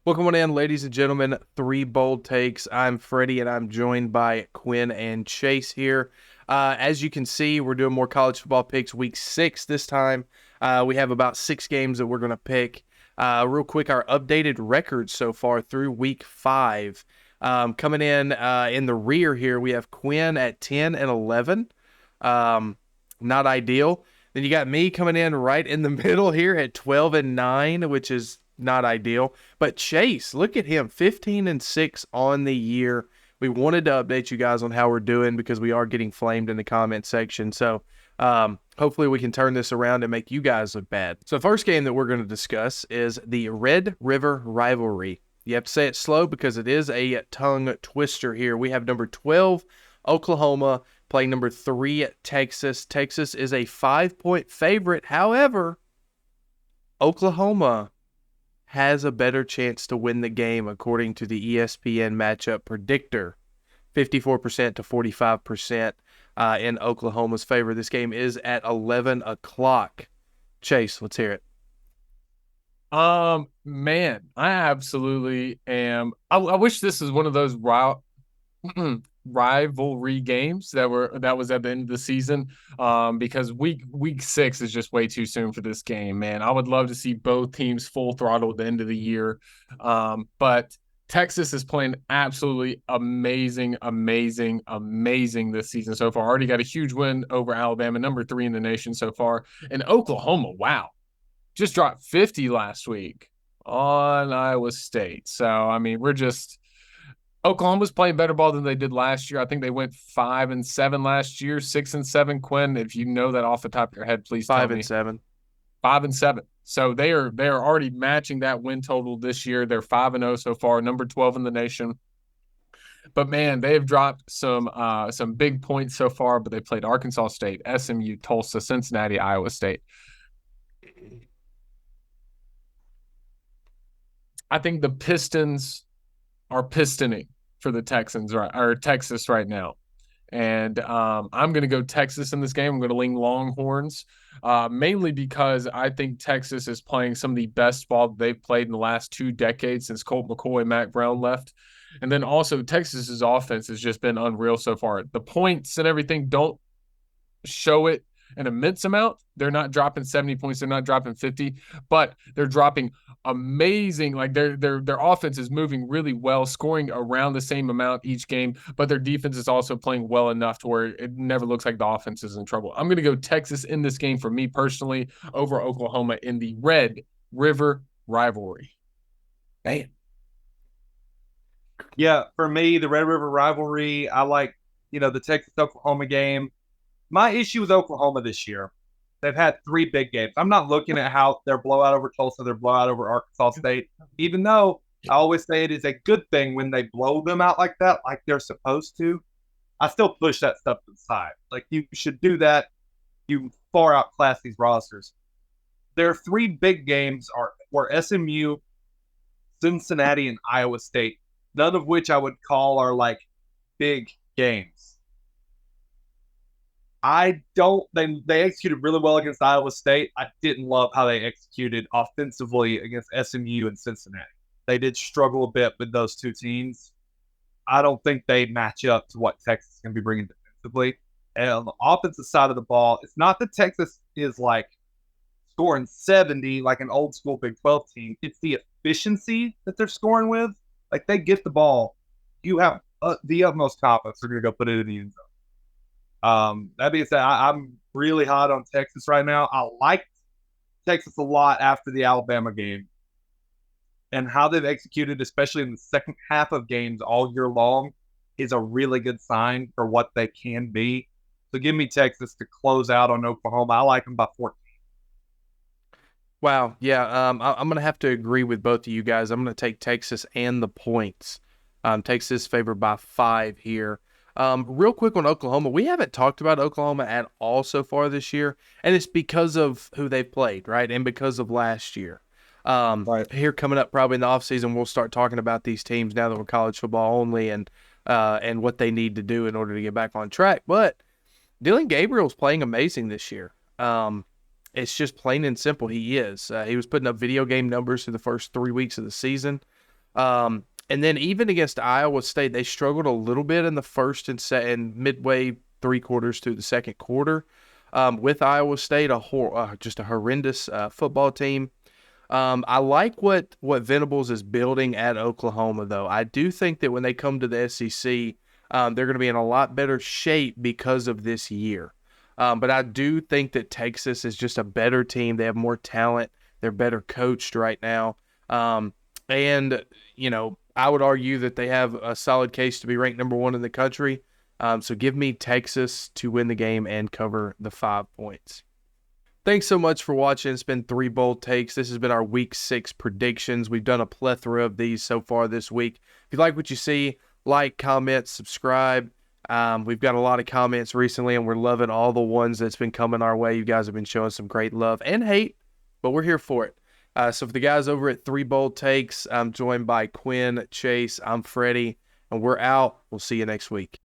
Welcome on in, ladies and gentlemen. Three Bold Takes. I'm Freddie, and I'm joined by Quinn and Chase here. As you can see, we're doing more college football picks week 6 this time. We have about 6 games that we're going to pick. Real quick, our updated records so far through week 5. Coming in the rear here, we have Quinn at 10 and 11. Not ideal. Then you got me coming in right in the middle here at 12 and 9, which is not ideal. But Chase, look at him, 15 and 6 on the year. We wanted to update you guys on how we're doing because we are getting flamed in the comment section. So hopefully we can turn this around and make you guys look bad. So the first game that we're going to discuss is the Red River Rivalry. You have to say it slow because it is a tongue twister here. We have number 12, Oklahoma, playing number 3, Texas. Texas is a 5-point favorite. However, Oklahoma has a better chance to win the game according to the ESPN matchup predictor. 54% to 45% in Oklahoma's favor. This game is at 11 o'clock. Chase, let's hear it. Man, I absolutely am. I wish this was one of those rivalry games that was at the end of the season. Because week 6 is just way too soon for this game, man. I would love to see both teams full throttle at the end of the year. But Texas is playing absolutely amazing this season so far. Already got a huge win over Alabama, number 3 in the nation so far. And Oklahoma, wow, just dropped 50 last week on Iowa State. So, I mean, Oklahoma's playing better ball than they did last year. I think they went 5-7 last year, 6-7. Quinn, if you know that off the top of your head, please tell me. 5-7. 5-7. So they are already matching that win total this year. They're 5-0 so far, number 12 in the nation. But man, they have dropped some big points so far. But they played Arkansas State, SMU, Tulsa, Cincinnati, Iowa State. I think the Pistons are pistoning for the Texans or Texas right now. And I'm going to go Texas in this game. I'm going to lean Longhorns, mainly because I think Texas is playing some of the best ball that they've played in the last 2 decades since Colt McCoy and Matt Brown left. And then also Texas's offense has just been unreal so far. The points and everything don't show it an immense amount. They're not dropping 70 points. They're not dropping 50, but they're dropping amazing. Like their offense is moving really well, scoring around the same amount each game, but their defense is also playing well enough to where it never looks like the offense is in trouble. I'm going to go Texas in this game for me personally over Oklahoma in the Red River Rivalry. Man. Yeah, for me, the Red River Rivalry, I like, the Texas-Oklahoma game. My issue with Oklahoma this year, they've had 3 big games. I'm not looking at how their blowout over Tulsa, their blowout over Arkansas State, even though I always say it is a good thing when they blow them out like that, like they're supposed to. I still push that stuff to the side. Like, you should do that. You far outclass these rosters. Their 3 big games were SMU, Cincinnati, and Iowa State, none of which I would call are like big games. They executed really well against Iowa State. I didn't love how they executed offensively against SMU and Cincinnati. They did struggle a bit with those 2 teams. I don't think they match up to what Texas can be bringing defensively. And on the offensive side of the ball, it's not that Texas is like scoring 70 like an old school Big 12 team. It's the efficiency that they're scoring with. Like, they get the ball. You have the utmost confidence they're going to go put it in the end zone. That being said, I'm really hot on Texas right now. I liked Texas a lot after the Alabama game and how they've executed, especially in the second half of games all year long, is a really good sign for what they can be. So give me Texas to close out on Oklahoma. I like them by 14. Wow. Yeah. I'm going to have to agree with both of you guys. I'm going to take Texas and the points. Texas favored by 5 here. Real quick on Oklahoma, we haven't talked about Oklahoma at all so far this year, and it's because of who they've played, right, and because of last year. Right. Here coming up probably in the offseason, we'll start talking about these teams now that we're college football only and what they need to do in order to get back on track. But Dylan Gabriel's playing amazing this year. It's just plain and simple he is. He was putting up video game numbers through the first 3 weeks of the season. And then even against Iowa State, they struggled a little bit in the first and midway 3 quarters through the second quarter. With Iowa State, just a horrendous football team. I like what Venables is building at Oklahoma, though. I do think that when they come to the SEC, they're going to be in a lot better shape because of this year. But I do think that Texas is just a better team. They have more talent. They're better coached right now. And, I would argue that they have a solid case to be ranked number 1 in the country. So give me Texas to win the game and cover the 5 points. Thanks so much for watching. It's been 3 bold takes. This has been our week 6 predictions. We've done a plethora of these so far this week. If you like what you see, like, comment, subscribe. We've got a lot of comments recently, and we're loving all the ones that's been coming our way. You guys have been showing some great love and hate, but we're here for it. So for the guys over at 3 Bold Takes, I'm joined by Quinn, Chase, I'm Freddie, and we're out. We'll see you next week.